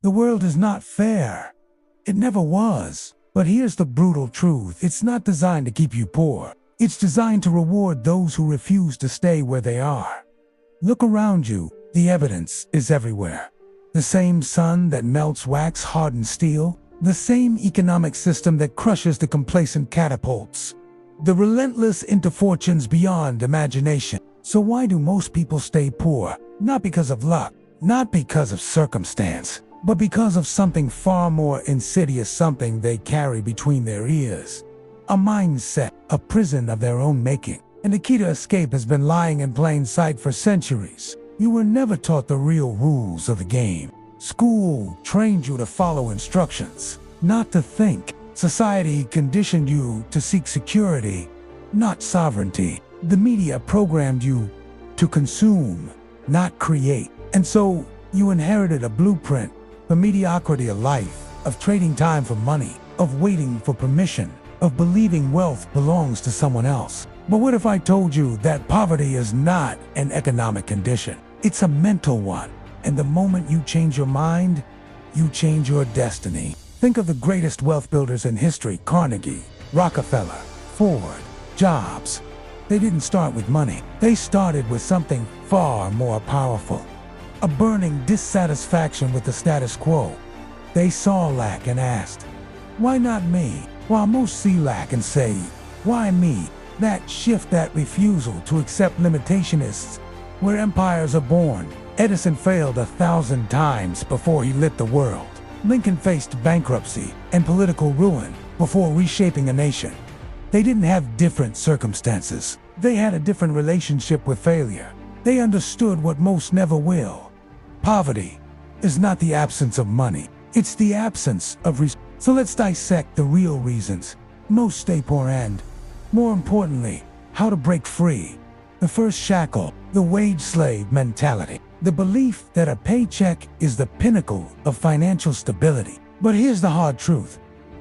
The world is not fair. It never was. But here's the brutal truth. It's not designed to keep you poor. It's designed to reward those who refuse to stay where they are. Look around you. The evidence is everywhere. The same sun that melts wax-hardened steel. The same economic system that crushes the complacent catapults. The relentless into fortunes beyond imagination. So why do most people stay poor? Not because of luck, not because of circumstance, but because of something far more insidious, something they carry between their ears. A mindset, a prison of their own making. And the key to escape has been lying in plain sight for centuries. You were never taught the real rules of the game. School trained you to follow instructions, not to think. Society conditioned you to seek security, not sovereignty. The media programmed you to consume, not create. And so you inherited a blueprint, a mediocrity of life, of trading time for money, of waiting for permission, of believing wealth belongs to someone else. But what if I told you that poverty is not an economic condition? It's a mental one. And the moment you change your mind, you change your destiny. Think of the greatest wealth builders in history: Carnegie, Rockefeller, Ford, Jobs. They didn't start with money. They started with something far more powerful. A burning dissatisfaction with the status quo. They saw lack and asked, why not me? While most see lack and say, why me? That shift, that refusal to accept limitation is where empires are born. Edison failed 1,000 times before he lit the world. Lincoln faced bankruptcy and political ruin before reshaping a nation. They didn't have different circumstances. They had a different relationship with failure. They understood what most never will. Poverty is not the absence of money. It's the absence of So let's dissect the real reasons most stay poor and, more importantly, how to break free. The first shackle, the wage slave mentality. The belief that a paycheck is the pinnacle of financial stability. But here's the hard truth.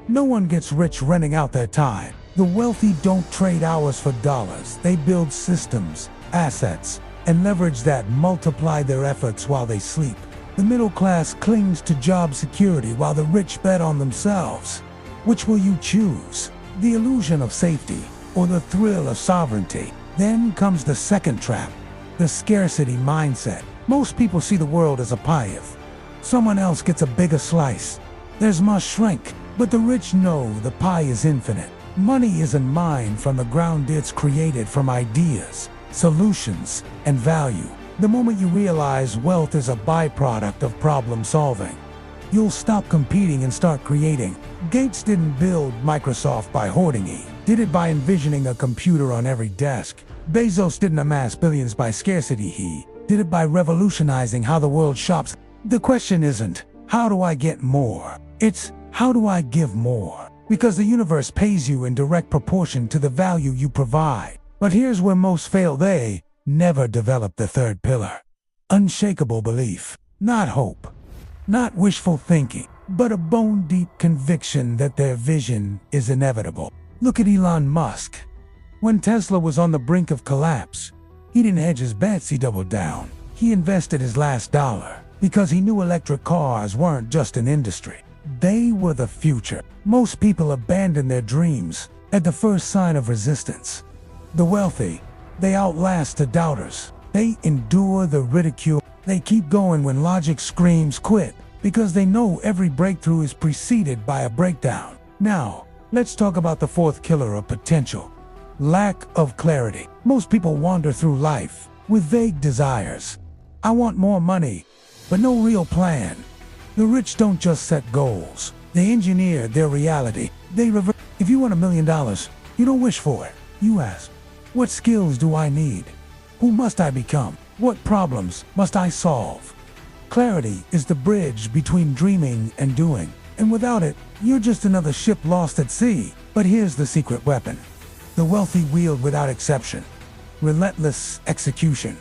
No one gets rich renting out their time. The wealthy don't trade hours for dollars. They build systems, assets, and leverage that multiply their efforts while they sleep. The middle class clings to job security while the rich bet on themselves. Which will you choose? The illusion of safety or the thrill of sovereignty? Then comes the second trap, the scarcity mindset. Most people see the world as a pie. If someone else gets a bigger slice, theirs must shrink. But the rich know the pie is infinite. Money isn't mined from the ground, it's created from ideas, solutions, and value. The moment you realize wealth is a byproduct of problem solving, you'll stop competing and start creating. Gates didn't build Microsoft by hoarding. He did it by envisioning a computer on every desk. Bezos didn't amass billions by scarcity. He did it by revolutionizing how the world shops. The question isn't, how do I get more? It's, how do I give more? Because the universe pays you in direct proportion to the value you provide. But here's where most fail. They never develop the third pillar. Unshakable belief. Not hope. Not wishful thinking. But a bone-deep conviction that their vision is inevitable. Look at Elon Musk. When Tesla was on the brink of collapse, he didn't hedge his bets, he doubled down. He invested his last dollar because he knew electric cars weren't just an industry. They were the future. Most people abandon their dreams at the first sign of resistance. The wealthy, they outlast the doubters. They endure the ridicule. They keep going when logic screams quit because they know every breakthrough is preceded by a breakdown. Now, let's talk about the fourth killer of potential. Lack of clarity. Most people wander through life with vague desires. I want more money, but no real plan. The rich don't just set goals. They engineer their reality. They reverse. If you want $1 million, you don't wish for it. You ask, what skills do I need? Who must I become? What problems must I solve? Clarity is the bridge between dreaming and doing. And without it, you're just another ship lost at sea. But here's the secret weapon. The wealthy wield without exception. Relentless execution.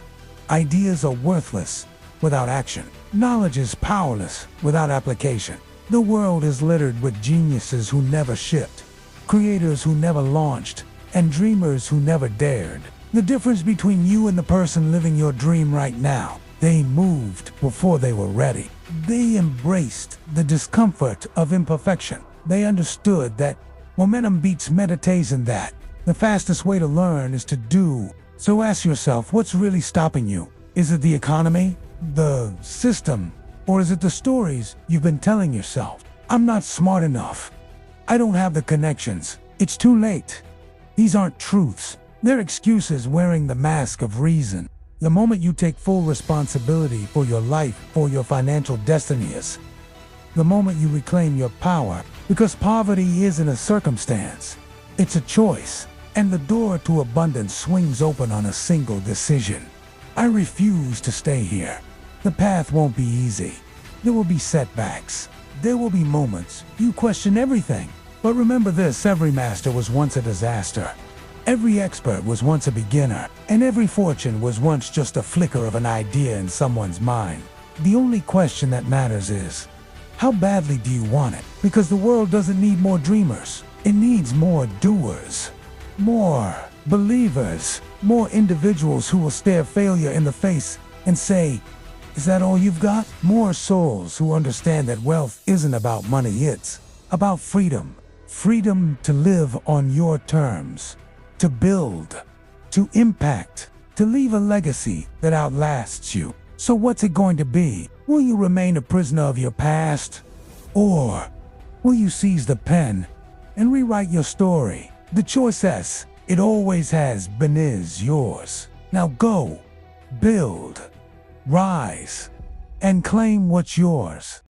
Ideas are worthless without action. Knowledge is powerless without application. The world is littered with geniuses who never shipped, creators who never launched, and dreamers who never dared. The difference between you and the person living your dream right now They moved before they were ready. They embraced the discomfort of imperfection. They understood that momentum beats meditation, that the fastest way to learn is to do. So ask yourself, what's really stopping you? Is it the economy, the system, or is it the stories you've been telling yourself? I'm not smart enough. I don't have the connections. It's too late. These aren't truths. They're excuses wearing the mask of reason. The moment you take full responsibility for your life, for your financial destiny, is the moment you reclaim your power, because poverty isn't a circumstance. It's a choice, and the door to abundance swings open on a single decision. I refuse to stay here. The path won't be easy. There will be setbacks. There will be moments you question everything. But remember this, every master was once a disaster. Every expert was once a beginner, and every fortune was once just a flicker of an idea in someone's mind. The only question that matters is, how badly do you want it? Because the world doesn't need more dreamers. It needs more doers, more believers, more individuals who will stare failure in the face and say, is that all you've got? More souls who understand that wealth isn't about money, it's about freedom. Freedom to live on your terms, to build, to impact, to leave a legacy that outlasts you. So what's it going to be? Will you remain a prisoner of your past? Or will you seize the pen and rewrite your story? The choice, as it always has been, is yours. Now go, build, rise, and claim what's yours.